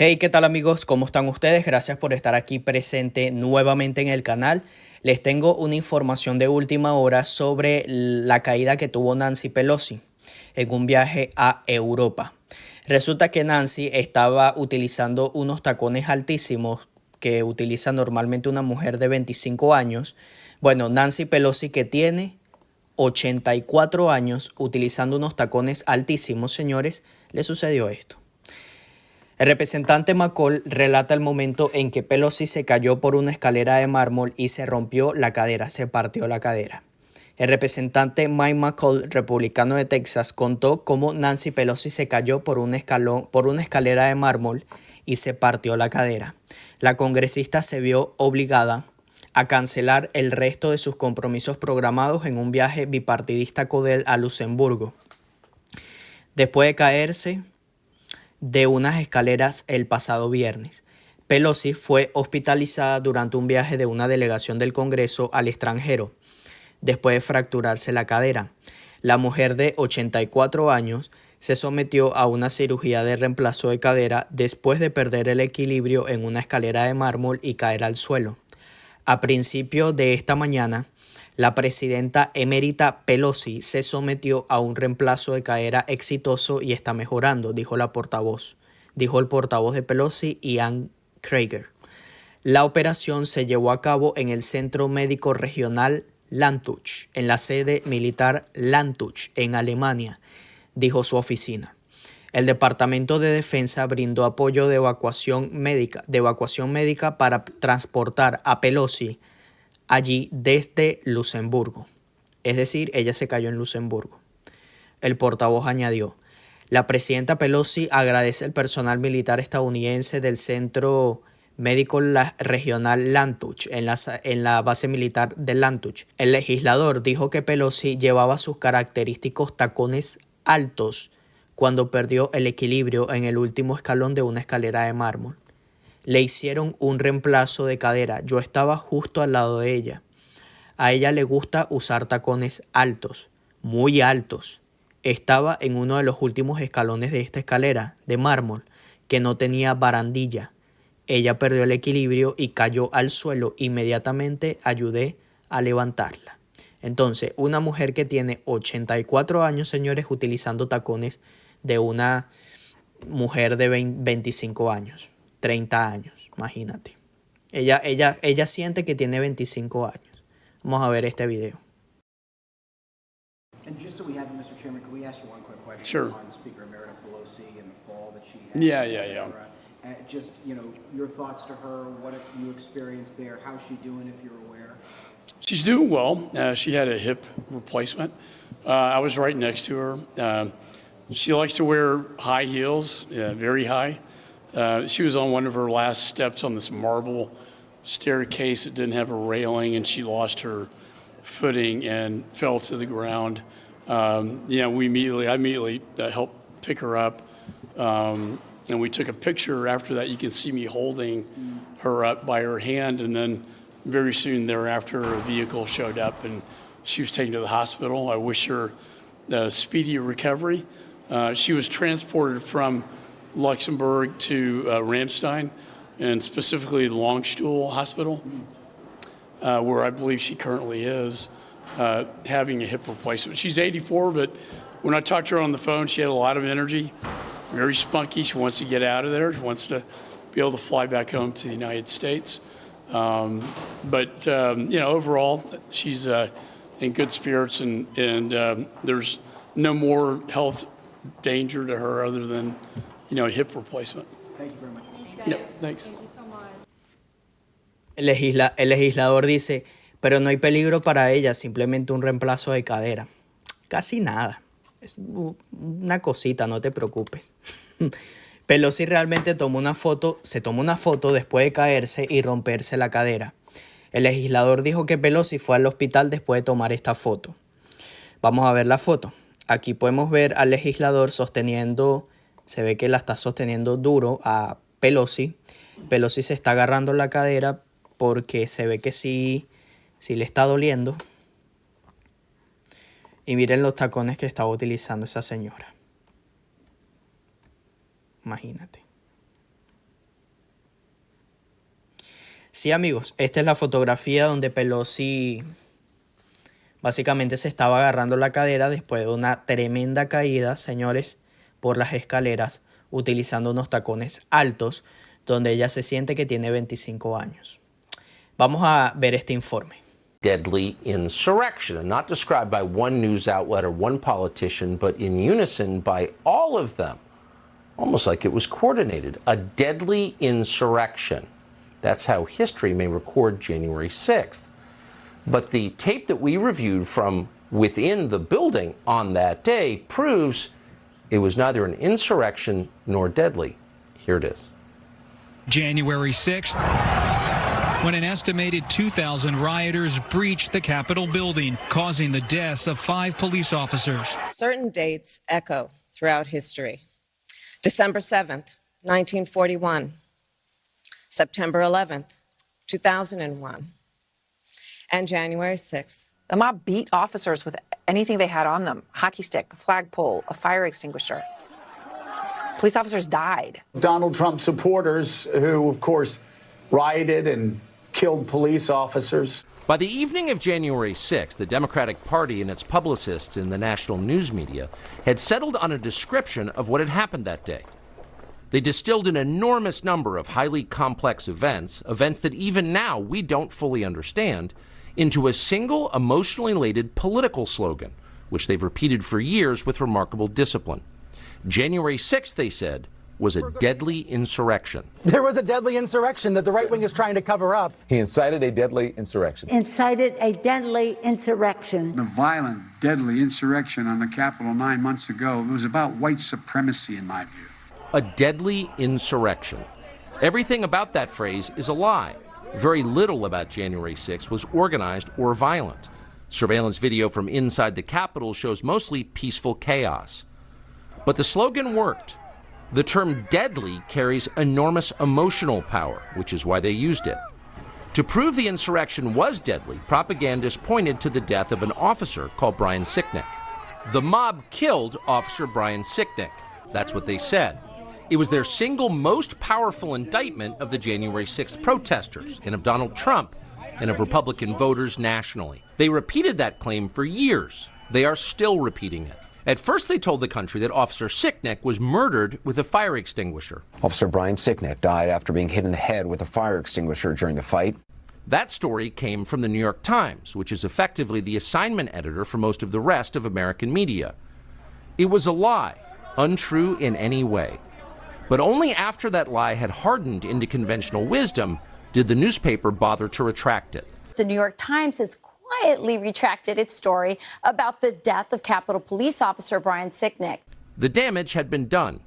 Hey, ¿qué tal amigos? ¿Cómo están ustedes? Gracias por estar aquí presente nuevamente en el canal. Les tengo una información de última hora sobre la caída que tuvo Nancy Pelosi en un viaje a Europa. Resulta que Nancy estaba utilizando unos tacones altísimos que utiliza normalmente una mujer de 25 años. Bueno, Nancy Pelosi, que tiene 84 años, utilizando unos tacones altísimos, señores, le sucedió esto. El representante McCall relata el momento en que Pelosi se cayó por una escalera de mármol y se rompió la cadera, se partió la cadera. El representante Mike McCall, republicano de Texas, contó cómo Nancy Pelosi se cayó por una escalera de mármol y se partió la cadera. La congresista se vio obligada a cancelar el resto de sus compromisos programados en un viaje bipartidista a Luxemburgo. Después de caerse de unas escaleras el pasado viernes, Pelosi fue hospitalizada durante un viaje de una delegación del Congreso al extranjero, después de fracturarse la cadera. La mujer de 84 años se sometió a una cirugía de reemplazo de cadera después de perder el equilibrio en una escalera de mármol y caer al suelo. A principio de esta mañana, la presidenta emérita Pelosi se sometió a un reemplazo de cadera exitoso y está mejorando, dijo el portavoz de Pelosi, Ian Krieger. La operación se llevó a cabo en el Centro Médico Regional Landshut, en la sede militar Landshut, en Alemania, dijo su oficina. El Departamento de Defensa brindó apoyo de evacuación médica para transportar a Pelosi allí desde Luxemburgo. Es decir, ella se cayó en Luxemburgo. El portavoz añadió: la presidenta Pelosi agradece al personal militar estadounidense del Centro Médico Regional Landshut en la base militar de Landshut. El legislador dijo que Pelosi llevaba sus característicos tacones altos cuando perdió el equilibrio en el último escalón de una escalera de mármol. Le hicieron un reemplazo de cadera. Yo estaba justo al lado de ella. A ella le gusta usar tacones altos, muy altos. Estaba en uno de los últimos escalones de esta escalera de mármol que no tenía barandilla. Ella perdió el equilibrio y cayó al suelo. Inmediatamente ayudé a levantarla. Entonces, una mujer que tiene 84 años, señores, utilizando tacones de una mujer de 25 años, 30 años, imagínate. Ella siente que tiene 25 años. Vamos a ver este video. And just so we have it, Mr. Chairman, can we ask you one quick question? Sure. On Speaker Emerita Pelosi and the fall that she had? Yeah. Just, your thoughts to her, what you experienced there, how's she doing if you're aware? She's doing well. She had a hip replacement. I was right next to her. She likes to wear high heels, very high. She was on one of her last steps on this marble staircase that didn't have a railing, and she lost her footing and fell to the ground. I immediately helped pick her up, and we took a picture. After that, you can see me holding her up by her hand, and then very soon thereafter, a vehicle showed up, and she was taken to the hospital. I wish her a speedy recovery. She was transported from Luxembourg to Ramstein, and specifically the Longstuhl Hospital, where I believe she currently is, having a hip replacement. She's 84, but when I talked to her on the phone, she had a lot of energy, very spunky. She wants to get out of there. She wants to be able to fly back home to the United States. Overall, she's in good spirits, and there's no more health danger to her other than, hip replacement. Thank you very much. Yeah, thanks. Thank you so much. El legislador dice: pero no hay peligro para ella, simplemente un reemplazo de cadera. Casi nada. Es una cosita, no te preocupes. Pelosi realmente se tomó una foto después de caerse y romperse la cadera. El legislador dijo que Pelosi fue al hospital después de tomar esta foto. Vamos a ver la foto. Aquí podemos ver al legislador sosteniendo, se ve que la está sosteniendo duro a Pelosi. Pelosi se está agarrando la cadera porque se ve que sí le está doliendo. Y miren los tacones que estaba utilizando esa señora. Imagínate. Sí, amigos, esta es la fotografía donde Pelosi básicamente se estaba agarrando la cadera después de una tremenda caída, señores, por las escaleras, utilizando unos tacones altos, donde ella se siente que tiene 25 años. Vamos a ver este informe. Deadly insurrection, and not described by one news outlet or one politician, but in unison by all of them, almost like it was coordinated. A deadly insurrection. That's how history may record January 6th. But the tape that we reviewed from within the building on that day proves it was neither an insurrection nor deadly. Here it is. January 6th, when an estimated 2,000 rioters breached the Capitol building, causing the deaths of 5 police officers. Certain dates echo throughout history. December 7th, 1941. September 11th, 2001. And January 6th. The mob beat officers with anything they had on them, hockey stick, a flagpole, a fire extinguisher. Police officers died. Donald Trump supporters who, of course, rioted and killed police officers. By the evening of January 6th, the Democratic Party and its publicists in the national news media had settled on a description of what had happened that day. They distilled an enormous number of highly complex events that even now we don't fully understand, into a single emotionally laden political slogan, which they've repeated for years with remarkable discipline. January 6th, they said, was a deadly insurrection. There was a deadly insurrection that the right wing is trying to cover up. He incited a deadly insurrection. Incited a deadly insurrection. The violent, deadly insurrection on the Capitol 9 months ago, it was about white supremacy, in my view. A deadly insurrection. Everything about that phrase is a lie. Very little about January 6th was organized or violent. Surveillance video from inside the Capitol shows mostly peaceful chaos. But the slogan worked. The term deadly carries enormous emotional power, which is why they used it. To prove the insurrection was deadly, propagandists pointed to the death of an officer called Brian Sicknick. The mob killed Officer Brian Sicknick. That's what they said. It was their single most powerful indictment of the January 6th protesters and of Donald Trump and of Republican voters nationally. They repeated that claim for years. They are still repeating it. At first, they told the country that Officer Sicknick was murdered with a fire extinguisher. Officer Brian Sicknick died after being hit in the head with a fire extinguisher during the fight. That story came from the New York Times, which is effectively the assignment editor for most of the rest of American media. It was a lie, untrue in any way. But only after that lie had hardened into conventional wisdom did the newspaper bother to retract it. The New York Times has quietly retracted its story about the death of Capitol Police Officer Brian Sicknick. The damage had been done.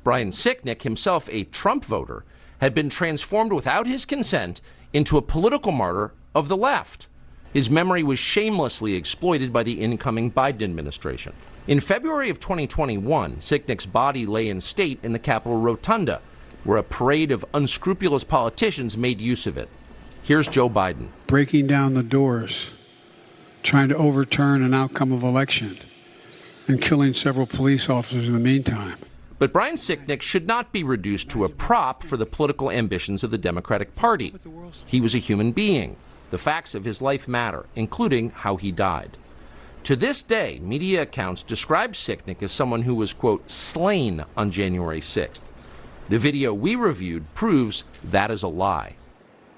Brian Sicknick, himself a Trump voter, had been transformed without his consent into a political martyr of the left. His memory was shamelessly exploited by the incoming Biden administration. In February of 2021, Sicknick's body lay in state in the Capitol Rotunda, where a parade of unscrupulous politicians made use of it. Here's Joe Biden. Breaking down the doors, trying to overturn an outcome of election, and killing several police officers in the meantime. But Brian Sicknick should not be reduced to a prop for the political ambitions of the Democratic Party. He was a human being. The facts of his life matter, including how he died. To this day, media accounts describe Sicknick as someone who was, quote, slain on January 6th. The video we reviewed proves that is a lie.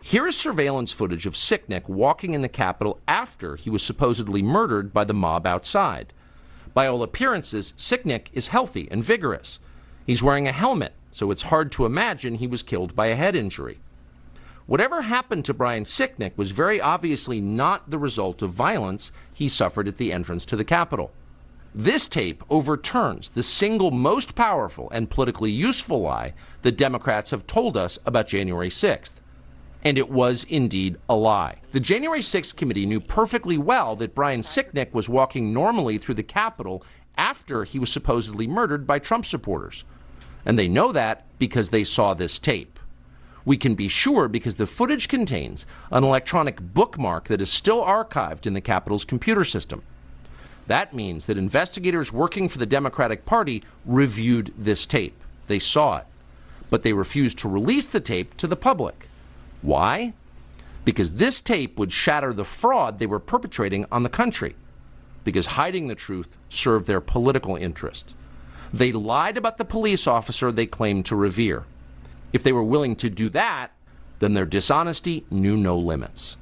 Here is surveillance footage of Sicknick walking in the Capitol after he was supposedly murdered by the mob outside. By all appearances, Sicknick is healthy and vigorous. He's wearing a helmet, so it's hard to imagine he was killed by a head injury. Whatever happened to Brian Sicknick was very obviously not the result of violence he suffered at the entrance to the Capitol. This tape overturns the single most powerful and politically useful lie the Democrats have told us about January 6th. And it was indeed a lie. The January 6th committee knew perfectly well that Brian Sicknick was walking normally through the Capitol after he was supposedly murdered by Trump supporters. And they know that because they saw this tape. We can be sure because the footage contains an electronic bookmark that is still archived in the Capitol's computer system. That means that investigators working for the Democratic Party reviewed this tape. They saw it, but they refused to release the tape to the public. Why? Because this tape would shatter the fraud they were perpetrating on the country. Because hiding the truth served their political interest. They lied about the police officer they claimed to revere. If they were willing to do that, then their dishonesty knew no limits.